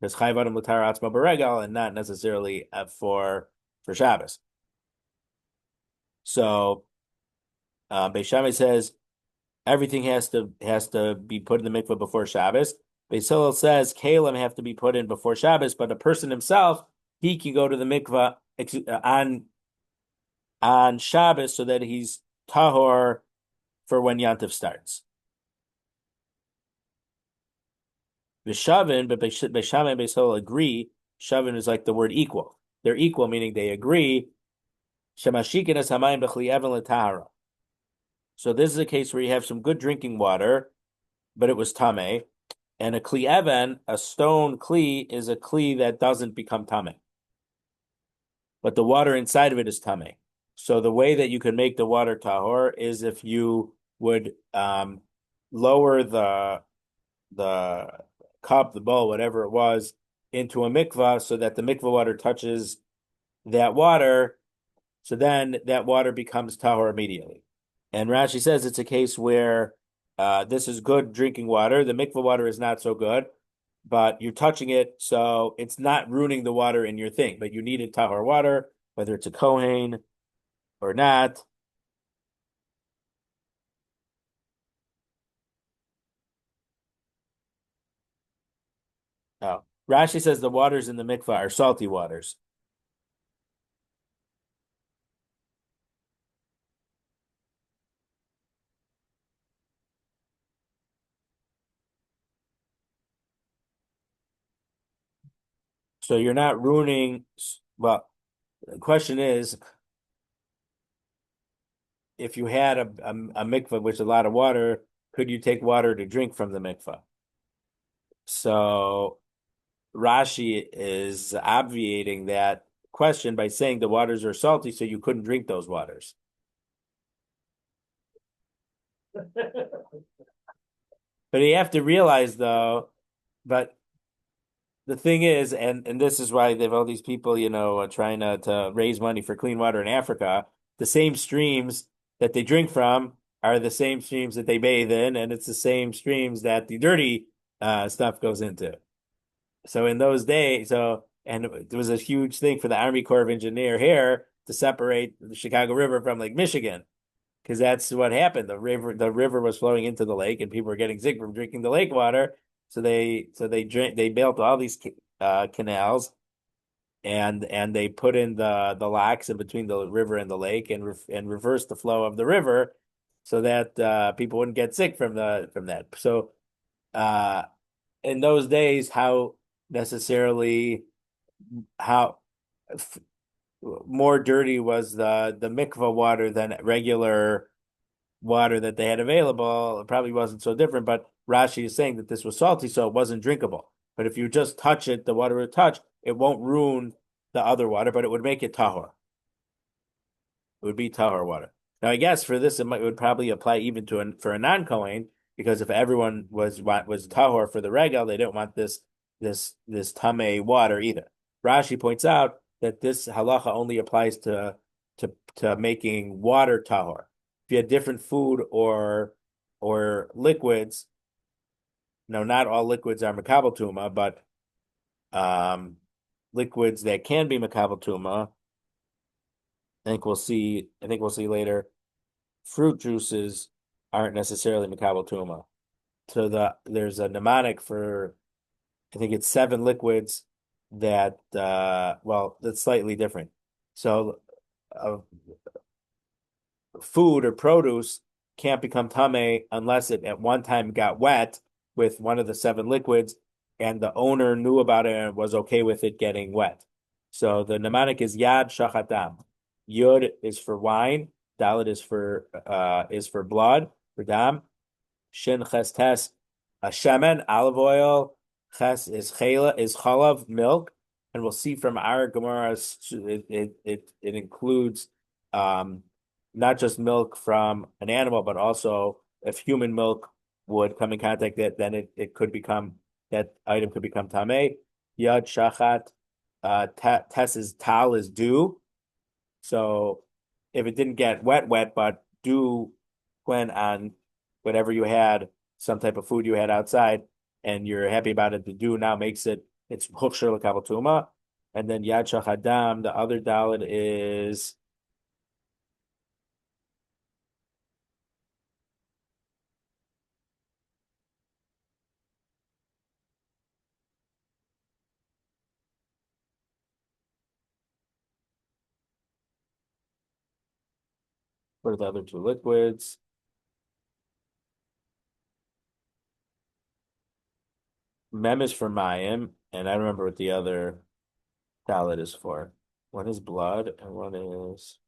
because chayv adam l'tar atzma b'regal and not necessarily for Shabbos. So Beis Shammai says everything has to be put in the mikveh before Shabbos. Beis Hillel says kalim have to be put in before Shabbos, but a person himself, he can go to the mikveh on Shabbos so that he's tahor for when Yantiv starts. V'shavin, but Beis Shammai and Beis Hillel agree. Shavin is like the word equal. They're equal, meaning they agree. Shemashikin es hamayim b'chli even l'tahara. So this is a case where you have some good drinking water, but it was tame, and a kli even, a stone kli, is a kli that doesn't become tame, but the water inside of it is tame. So the way that you can make the water tahor is if you would lower the cup, the bowl, whatever it was, into a mikvah so that the mikvah water touches that water, so then that water becomes tahor immediately. And Rashi says it's a case where this is good drinking water. The mikvah water is not so good, but you're touching it, so it's not ruining the water in your thing. But you needed tahor water, whether it's a kohen or not. Oh, Rashi says the waters in the mikvah are salty waters. So you're not ruining. Well, the question is, if you had a mikvah with a lot of water, could you take water to drink from the mikvah? So Rashi is obviating that question by saying the waters are salty, so you couldn't drink those waters. But you have to realize, though, but the thing is, and this is why they have all these people, trying to raise money for clean water in Africa. The same streams that they drink from are the same streams that they bathe in, and it's the same streams that the dirty stuff goes into. So in those days, and it was a huge thing for the Army Corps of Engineer here to separate the Chicago River from Lake Michigan, because that's what happened. The river was flowing into the lake, and people were getting sick from drinking the lake water. So they built all these canals, and they put in the locks in between the river and the lake, and reversed the flow of the river, so that people wouldn't get sick from that. So in those days, how more dirty was the mikvah water than regular water that they had available. It probably wasn't so different, but Rashi is saying that this was salty, so it wasn't drinkable. But if you just touch it, the water would touch, it won't ruin the other water, but it would make it tahor. It would be tahor water. Now, I guess for this, it would probably apply even to for a non-Kohen, because if everyone was tahor for the regal, they don't want this tame water either. Rashi points out that this halacha only applies to making water tahor. If you had different food or liquids, no, not all liquids are makabel tuma, but um, liquids that can be makabel tuma. I think we'll see later. Fruit juices aren't necessarily makabel tuma. So there's a mnemonic for, I think it's seven liquids that well, that's slightly different. So uh, food or produce can't become tame unless it at one time got wet with one of the seven liquids, and the owner knew about it and was okay with it getting wet. So the mnemonic is Yad Shachatam. Yud is for wine, Dalit is for blood, for dam. Shin Ches Tes, shemen, olive oil. Ches is chalav, milk, and we'll see from our Gemara it includes um not just milk from an animal, but also if human milk would come in contact that, then it could become, that item could become tameh. Yad shachat, tes is tal is dew. So if it didn't get wet, but dew went on whatever you had, some type of food you had outside, and you're happy about it, the dew now makes it's hukshir l'kavatuma. And then yad shachadam, the other dalit is what are the other two liquids? Mem is for mayim, and I don't remember what the other dalit is for. One is blood, and one is,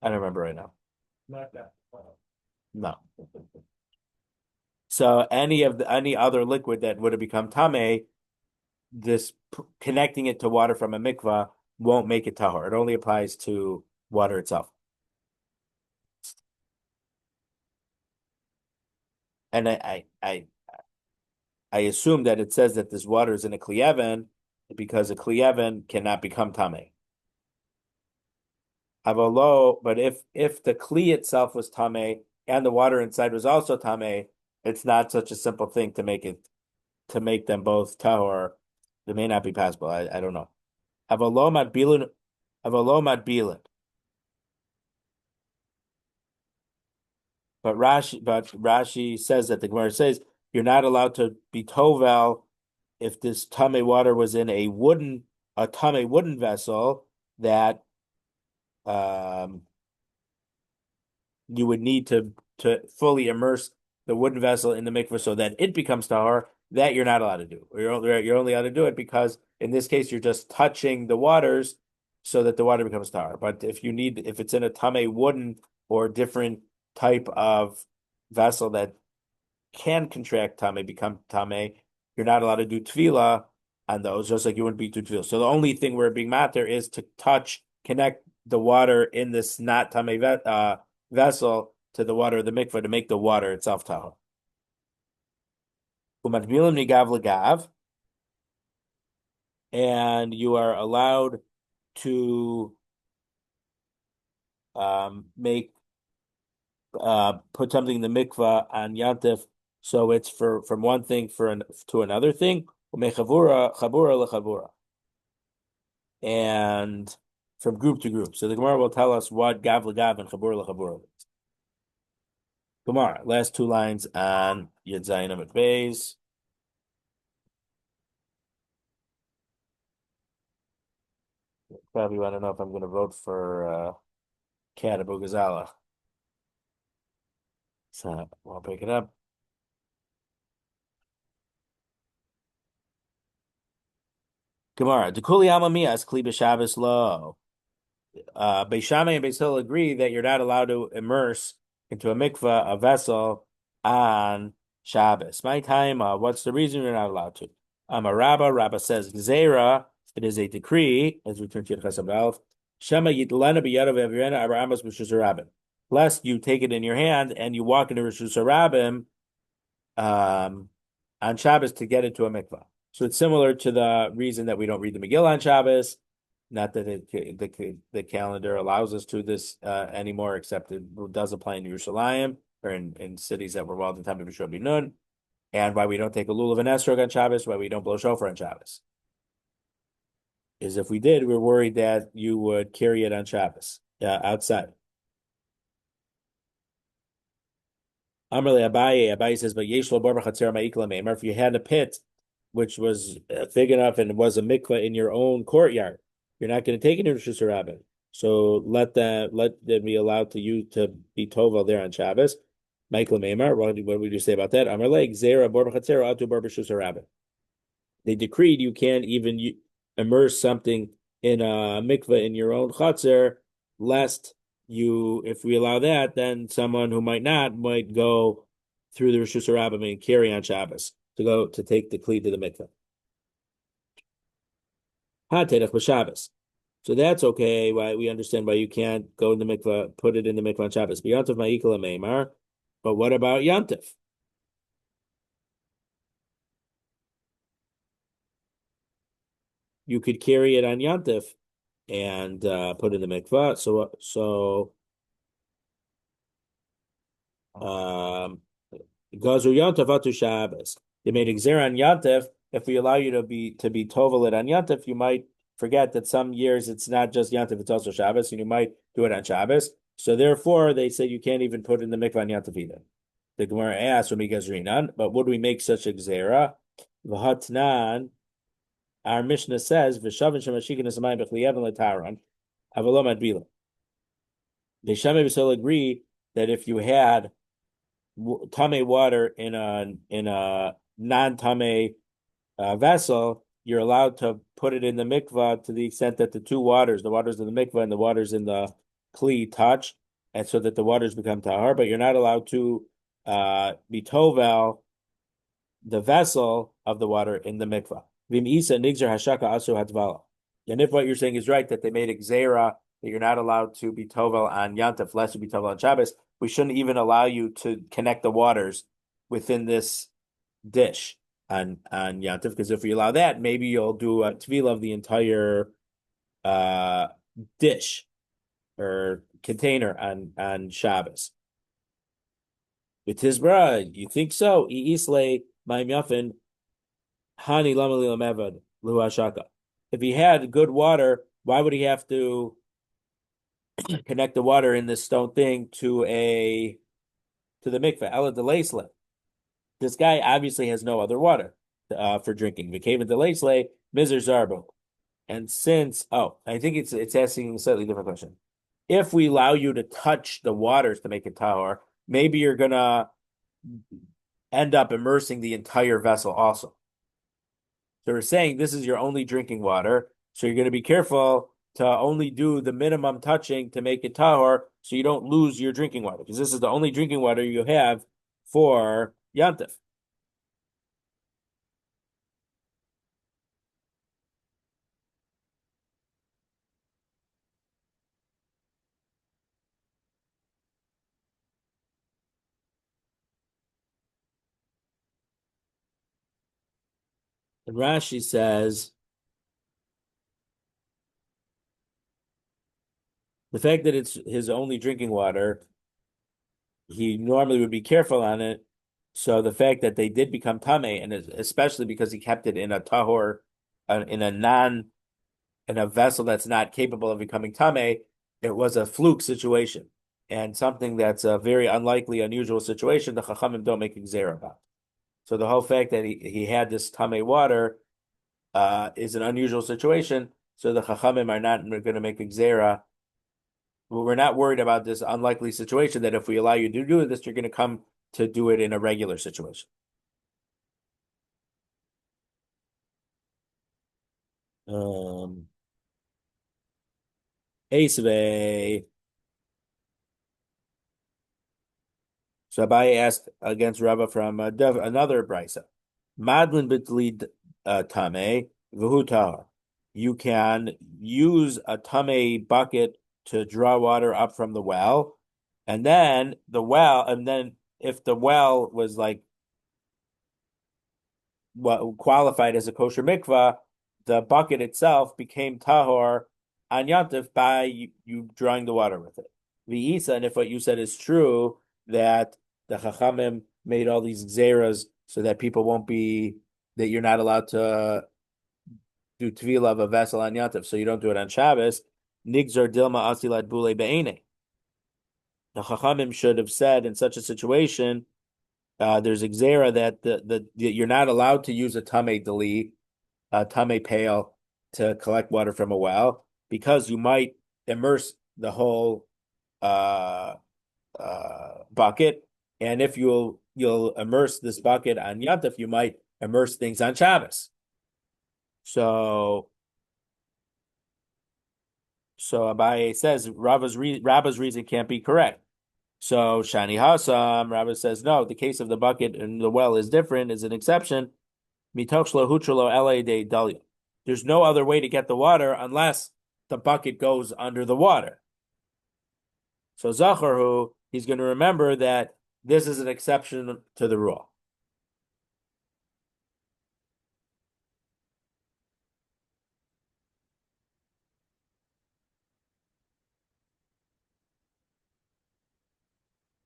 I don't remember right now. Not that. No. So any other liquid that would have become tame, this connecting it to water from a mikvah won't make it tahor. It only applies to water itself. And I assume that it says that this water is in a kliyeven because a kliyeven cannot become tame. Avalo, but if the kli itself was tame and the water inside was also tame, it's not such a simple thing to make them both tahor. It may not be possible. I don't know. Avalo matbilin, avalo matbilin. But Rashi says that the Gemara says you're not allowed to be tovel if this tame water was in a tame wooden vessel that um you would need to fully immerse the wooden vessel in the mikveh so that it becomes tahor. That you're not allowed to do. You're only allowed to do it because in this case you're just touching the waters so that the water becomes tahor. But if it's in a tame wooden or different type of vessel that can contract tame, become tame, you're not allowed to do tefillah on those, just like you wouldn't be to tefillah. So the only thing we're being matter is to connect the water in this not tame vessel to the water of the mikveh to make the water itself tahor. Umatbilim nigav legav, and you are allowed to make put something in the mikvah on yantif, so it's from one thing to another thing. Umechavura chabura lechavura, and from group to group. So the Gemara will tell us what gav legav and chabura lechabura is. Gemara, last two lines on Yud Zayin Amud Beis. Probably want to know if I'm going to vote for Kat Abu Ghazala. So I'll pick it up. Gemara, Dekuli Amamias Kli B'Shabbos Lo. Beis Shammai and Beis Hillel agree that you're not allowed to immerse into a mikvah, a vessel, on Shabbos. My time, what's the reason you're not allowed to? I'm a Rabbi. Rabbi says, Gzeira, it is a decree, as we turn to Yud Ches Amud Aleph, Shema yitlena b'yadav avirena aramas b'shus harabim. Lest you take it in your hand and you walk into Rishus Harabim on Shabbos to get into a mikvah. So it's similar to the reason that we don't read the Megillah on Shabbos. Not that the calendar allows us to this anymore, except it does apply in Yerushalayim or in cities that were well at the time of Rabbi Nun, and why we don't take a lulav and esrog on Shabbos, why we don't blow shofar on Shabbos. Is if we did, we're worried that you would carry it on Shabbos outside. Amrle Abaye says, but Yeshlo Barba Chatzera Ma'ikla Meimar, if you had a pit which was big enough and was a mikvah in your own courtyard, you're not going to take it to Rishus Harabim. So let them be allowed to use to be tovel there on Shabbos. Ma'ikla Meimar, what would you say about that? Amrle Gzera Barba Chatzera Atu Barba Rishus Harabim. They decreed you can't even immerse something in a mikvah in your own chatzar, lest if we allow that, then someone who might go through the Rishus Harabim and carry on Shabbos to take the kli to the mikvah. Haterech b'Shabbos. So that's okay. Why we understand why you can't go in the mikvah, put it in the mikvah on Shabbos. Yom Tov ma'ikla meimar. But what about Yom Tov? You could carry it on Yom Tov and put in the mikvah. So Gazu Yom Tov atu Shabbos. They made exer on Yom Tov. If we allow you to be tovel it on Yom Tov, you might forget that some years it's not just Yom Tov, it's also Shabbos, and you might do it on Shabbos. So therefore, they say you can't even put it in the mikvah on Yom Tov either. The Gemara asks, but would we make such a gzera? V'hatnan, our Mishnah says, "V'shavin shemashikin esamayim b'chliyevin letaron, avalom adbila." The Shammai will agree that if you had tame water in a non-tame vessel, you're allowed to put it in the mikvah to the extent that the waters in the mikvah and the waters in the kli touch, and so that the waters become tahar. But you're not allowed to be tovel the vessel of the water in the mikvah. Vim isa nigzer hashaka asu hatvala. And if what you're saying is right, that they made a gzera that you're not allowed to be tovel on Yom Tov, less to be tovel on Shabbos, we shouldn't even allow you to connect the waters within this dish on Yom Tov, because if we allow that, maybe you'll do a tevilah of the entire dish or container on Shabbos. With Tizbra, you think so? Isle Maim Yafin Hani Lamali Lamevad Luashaka. If he had good water, why would he have to connect the water in this stone thing to the mikveh? Ella Delaisle. This guy obviously has no other water for drinking. V'kaven Delaisle Mizer Zarbo. And since I think it's asking a slightly different question. If we allow you to touch the waters to make it tahor, maybe you're gonna end up immersing the entire vessel also. So we're saying this is your only drinking water, so you're going to be careful to only do the minimum touching to make it tahor, so you don't lose your drinking water, because this is the only drinking water you have for Yom Tov. And Rashi says the fact that it's his only drinking water, he normally would be careful on it. So the fact that they did become tameh, and especially because he kept it in a tahor, in a vessel that's not capable of becoming tameh, it was a fluke situation and something that's a very unlikely, unusual situation. The chachamim don't make gzera about. So the whole fact that he had this tameh water is an unusual situation. So the chachamim are not going to make gzera. We're not worried about this unlikely situation that if we allow you to do this, you're going to come to do it in a regular situation. Esve. So Abaye asked against Rabbi from another brisa. Madlin b'tlid tame v'hu tahar. you can use a tame bucket to draw water up from the well, and then if the well was like what qualified as a kosher mikvah, the bucket itself became tahor on Yom by you drawing the water with it. V'isa, and if what you said is true, that the Chachamim made all these gzeras so that people won't be that you're not allowed to do tevilah of a vessel on Yom so you don't do it on Shabbos. Nigzar dilma asilat bule be'ene. The Chachamim should have said in such a situation, there's a gzera that you're not allowed to use a tame deli, a tame pail to collect water from a well because you might immerse the whole bucket, and if you'll immerse this bucket on Yom Tov, you might immerse things on Shabbos. So Abaye says Rabba's reason can't be correct. So Shani Hasam, Rabbi says no. The case of the bucket and the well is different, is an exception. Mitoch shlo hutralo ele de dalya. There's no other way to get the water unless the bucket goes under the water. So Zacharhu, he's going to remember that this is an exception to the rule.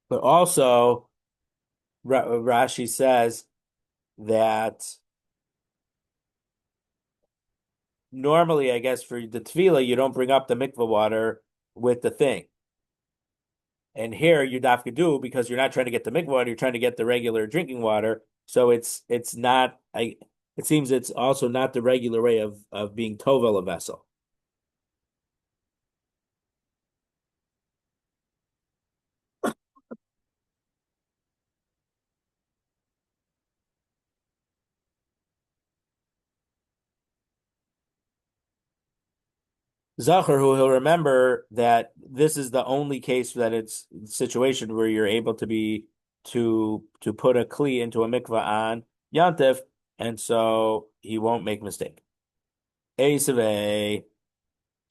But also, Rashi says that normally, I guess, for the tefillah, you don't bring up the mikvah water with the thing. And here you dafka do because you're not trying to get the mikvah water, you're trying to get the regular drinking water. So it's not it seems it's also not the regular way of being tovel a vessel. Zachar, who he'll remember that this is the only case that it's situation where you're able to be to put a kli into a mikvah on Yantif, and so he won't make mistake. Abai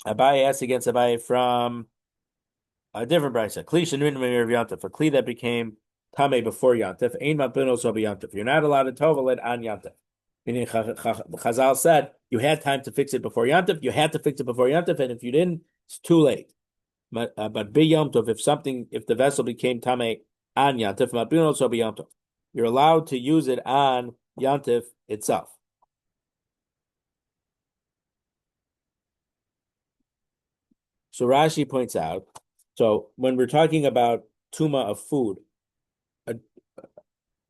asked against Abai from a different brisa. Kli shenrin of Yantif, a kli that became tame before Yantif. Ein mapino so Yantif. You're not allowed to tovel it on Yantif. Meaning Chazal said you had time to fix it before Yom Tov. You had to fix it before Yom Tov, and if you didn't, it's too late. But be Yom Tov, if the vessel became tame on Yom Tov, mabino so be Yom Tov. You're allowed to use it on Yom Tov itself. So Rashi points out. So when we're talking about tuma of food,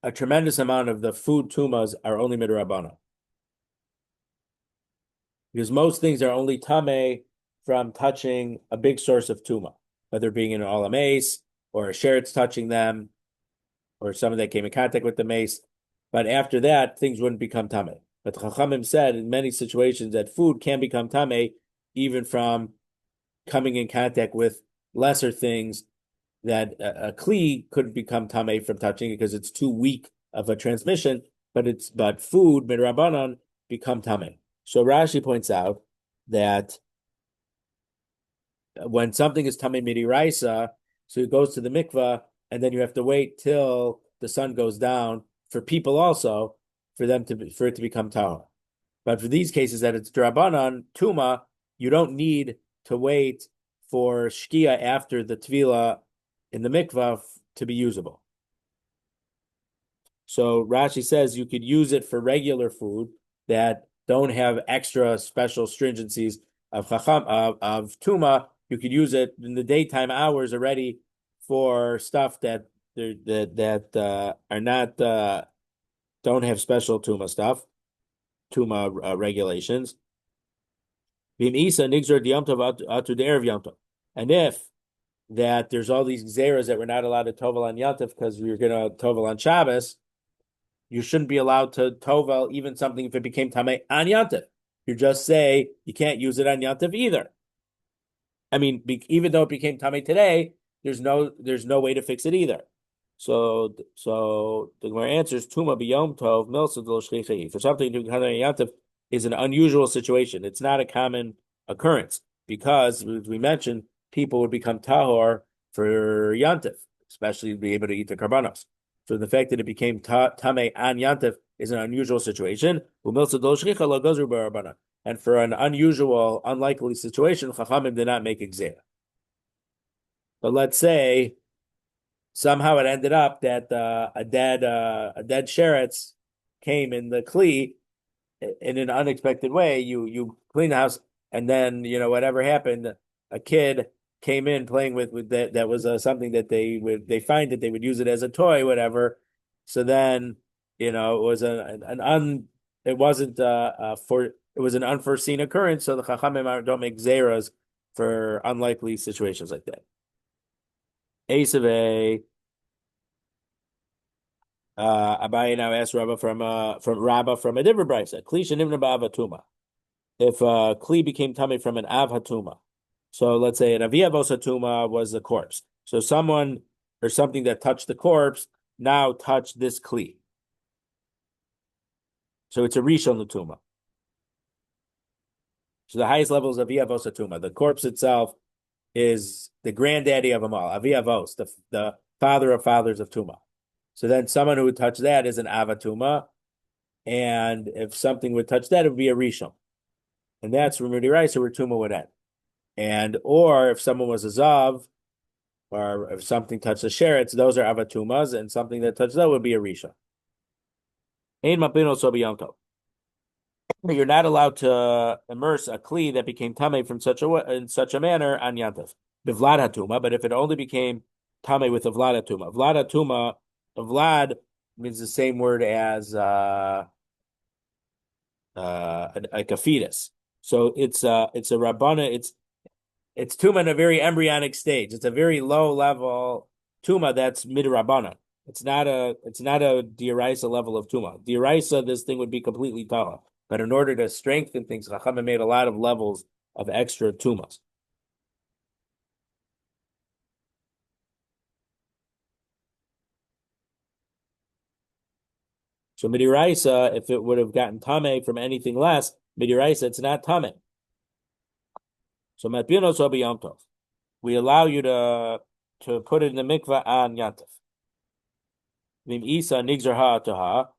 a tremendous amount of the food tumas are only midrabbanan. Because most things are only tame from touching a big source of tuma, whether being in an olam mace or a sheretz touching them, or someone that came in contact with the mace. But after that, things wouldn't become tame. But Chachamim said in many situations that food can become tame even from coming in contact with lesser things that a kli couldn't become tame from touching it because it's too weak of a transmission. But food midrabanan become tame. So Rashi points out that when something is tamei midiraisa, so it goes to the mikvah, and then you have to wait till the sun goes down for people also for it to become tahor. But for these cases that it's drabanan tuma, you don't need to wait for shkia after the tvila in the mikvah to be usable. So Rashi says you could use it for regular food that don't have extra special stringencies of tuma. You could use it in the daytime hours already for stuff that are not don't have special tuma regulations. And if that there's all these gzeras that we're not allowed to tovel on Yom Tov because we're going to tovel on Shabbos, you shouldn't be allowed to tovel even something if it became tamei on Yom Tov. You just say you can't use it on Yom Tov either. I mean, even though it became tamei today, there's no way to fix it either. So the Gemara answers tuma b'yom tov milsa del shlichei. For something to become on Yom Tov, is an unusual situation. It's not a common occurrence because, as we mentioned, people would become tahor for Yom Tov, especially to be able to eat the karbanos. So the fact that it became tamei on Yom Tov is an unusual situation. And for an unusual, unlikely situation, Chachamim did not make exer. But let's say somehow it ended up that a dead sheretz came in the kli in an unexpected way. You clean the house, and then whatever happened, a kid came in playing with that. That was something that they find that they would use it as a toy, whatever. So then it was it wasn't it was an unforeseen occurrence. So the chachamim don't make zeras for unlikely situations like that. Ace of A. Abaye now asked Rabbi from a different brisa. Kli shenivna ba'avatuma. If kli became tummy from an av hatuma, so let's say an aviavos hatuma was the corpse. So someone or something that touched the corpse now touched this kli. So it's a rishon latuma. So the highest level is aviavos hatuma. The corpse itself is the granddaddy of them all. Aviavos, the father of fathers of tuma. So then someone who would touch that is an avatuma, and if something would touch that, it would be a rishon. And that's from Rudy Rice, where Tuma would end. And or if someone was a Zav, or if something touched the Sheretz, those are Avatumas, and something that touched that would be a Risha. Ein Mapino so Yom Tov. You're not allowed to immerse a Kli that became Tame from in such a manner on Yom Tov. Bivlad Hatuma, but if it only became Tame with a Vlad Hatuma. Vlad Hatuma, Vlad means the same word as like a fetus. So it's a Rabbana, it's tuma in a very embryonic stage. It's a very low level tuma that's midrabbanan. It's not a diaraisa level of tuma. Diaraisa, this thing would be completely taha. But in order to strengthen things, Chachamim made a lot of levels of extra tumas. So midiraisa, if it would have gotten tame from anything less, midiraisa, it's not tame. So matbinos will be Yom Tov. We allow you to put it in the mikvah on Yom Tov. Vim isa nigzar ha'ataha,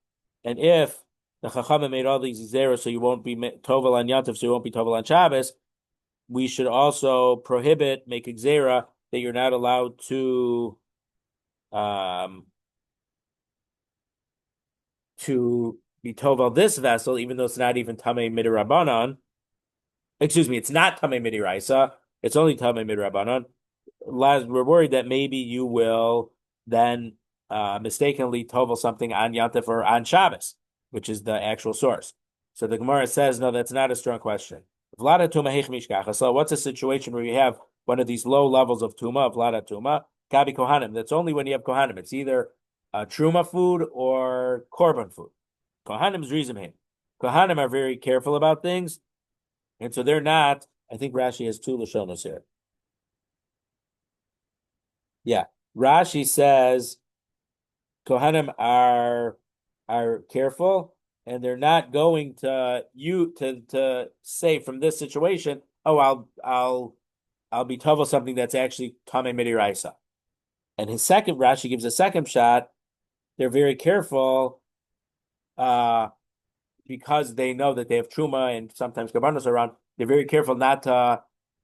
and if the Chachamim made all these zeros so you won't be tovel on Yom Tov, so you won't be tovel on Shabbos, we should also prohibit, make a zera that you're not allowed to be tovel this vessel, even though it's not even tamei midirabanan. Excuse me, it's not tamei midiraisa. It's only tamei midirabanan. We're worried that maybe you will then mistakenly tovel something on Yom Tov or on Shabbos, which is the actual source. So the Gemara says, no, that's not a strong question. So what's a situation where you have one of these low levels of tuma, vlada tuma, gabi kohanim? That's only when you have kohanim. It's either truma food or korban food. Kohanim's rizimim. Kohanim are very careful about things, and so they're not. I think Rashi has two lashonos here. Yeah, Rashi says Kohanim are careful, and they're not going to say from this situation, oh, I'll be tovel something that's actually tamei midiraisa. And his second Rashi gives a second shot. They're very careful, because they know that they have truma and sometimes karbanos around. They're very careful not to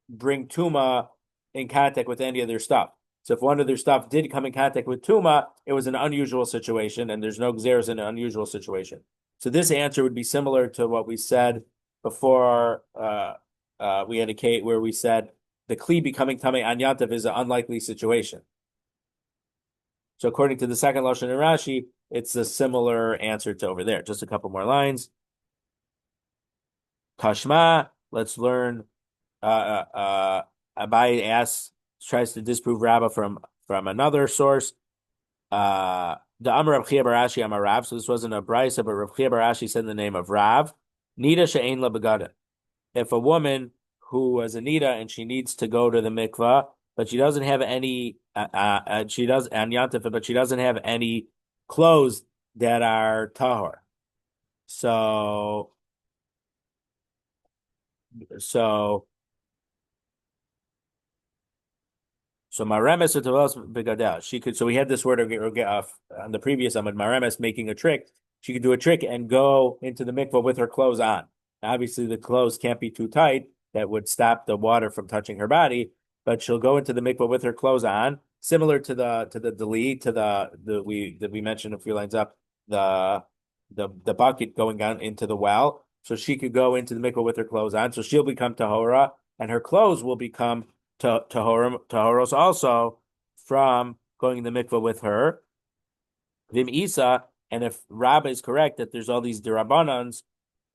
bring tuma in contact with any of their stuff. So if one of their stuff did come in contact with tuma, it was an unusual situation, and there's no xeris in an unusual situation. So this answer would be similar to what we said before. We indicate where we said the kli becoming tamei an Yom Tov is an unlikely situation. So according to the second lashon in Rashi, it's a similar answer to over there. Just a couple more lines. Kashma, let's learn. Abai tries to disprove Rabbi from another source. The Amar Rav Chia bar Ashi Amar Rav. So this wasn't a brisa, but Rav Chia bar Ashi said the name of Rav. Nida she'ein la begada. If a woman who was a nida and she needs to go to the mikvah, but she doesn't have any, she does and Yantif, but she doesn't have any clothes that are tahor. So So So Maremes or Tevelos begadel. She could. So we had this word on the previous Amud. Maremes making a trick. She could do a trick and go into the mikvah with her clothes on. Obviously, the clothes can't be too tight. That would stop the water from touching her body. But she'll go into the mikvah with her clothes on, similar to the delete to the we mentioned a few lines up the bucket going down into the well. So she could go into the mikvah with her clothes on. So she'll become tahora, and her clothes will become tahoros also from going in the mikvah with her. Vim Isa, and if Rabbi is correct that there's all these derabanans,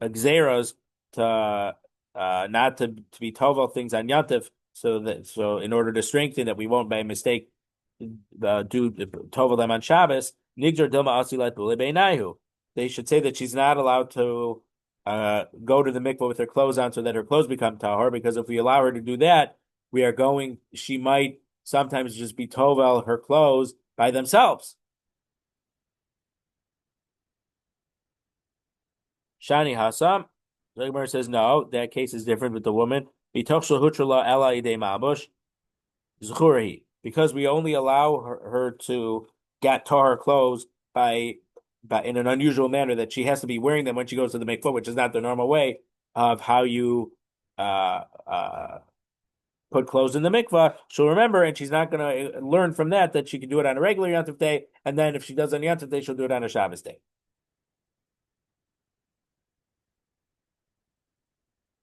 xeros to not to be tovel things on Yantif, so in order to strengthen that we won't by mistake do tovel them on Shabbos. Nigdar dilma asilat b'lebeinahu. They should say that she's not allowed to go to the mikvah with her clothes on, so that her clothes become tahor. Because if we allow her to do that, she might sometimes just be tovel her clothes by themselves. Shani Hasam. The Gemara says no, that case is different with the woman. Because we only allow her to get to her clothes by in an unusual manner that she has to be wearing them when she goes to the mikvah, which is not the normal way of how you uh, uh, put clothes in the mikvah. She'll remember, and she's not going to learn from that she can do it on a regular Yom day, and then if she does on Yom day, she'll do it on a Shabbos day.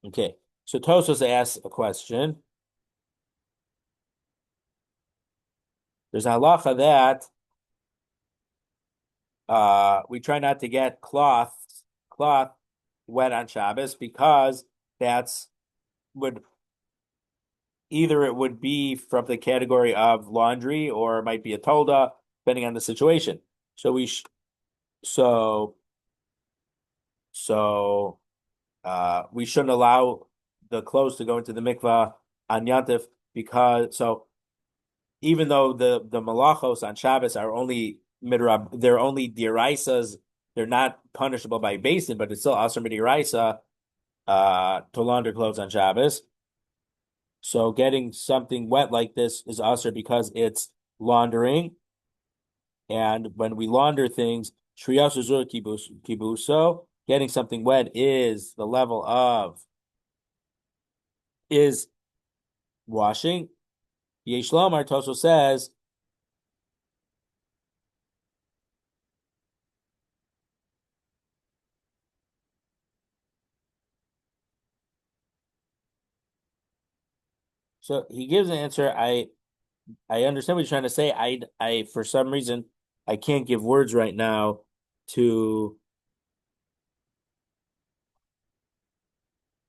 Okay, so Tosos asks a question. There's a halacha that we try not to get cloth wet on Shabbos because that's would either it would be from the category of laundry or it might be a tolda, depending on the situation. So we sh so so we shouldn't allow the clothes to go into the mikvah on Yantif because even though the malachos on Shabbos are only midrab, they're only diraisas. They're not punishable by basin, but it's still asr midiraisa to launder clothes on Shabbos. So getting something wet like this is asr because it's laundering, and when we launder things, shriyasu kibuso, getting something wet is the level of is washing. Yesh Lomar Toso says. So he gives an answer. I understand what you're trying to say. I for some reason I can't give words right now to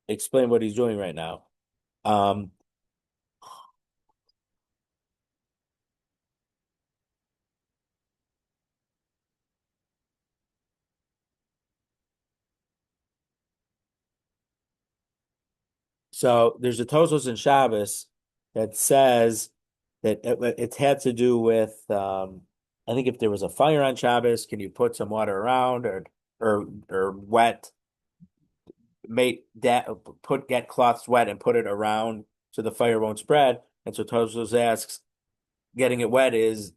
explain what he's doing right now. Um, so there's a Tosos in Shabbos that says that it's had to do with I think if there was a fire on Shabbos, can you put some water around or wet make that put get cloths wet and put it around so the fire won't spread. And so Tosos asks, getting it wet is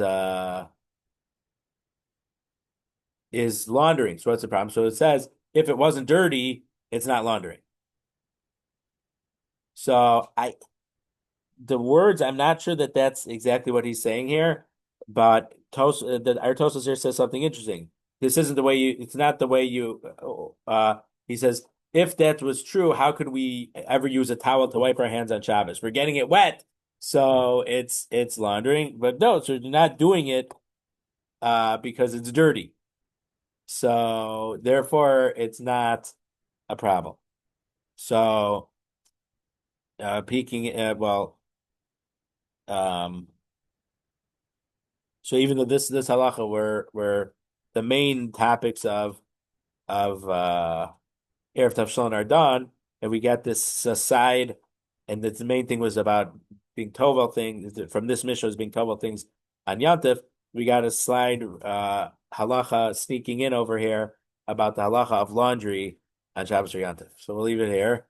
uh is laundering. So what's the problem? So it says if it wasn't dirty, it's not laundering. So the words, I'm not sure that that's exactly what he's saying here, but our Tosos here says something interesting. This isn't the way it's not the way he says, if that was true, how could we ever use a towel to wipe our hands on Shabbos? We're getting it wet, so it's laundering. But no, so you're not doing it because it's dirty. So therefore, it's not a problem. So peeking, um, so even though this halacha were the main topics of Erev tavshillin are done, and we got this aside, and the main thing was about being tovel things from this mission was being tovel things on Yantif. We got a slide halacha sneaking in over here about the halacha of laundry on Shabbos or Yom Tov. So we'll leave it here.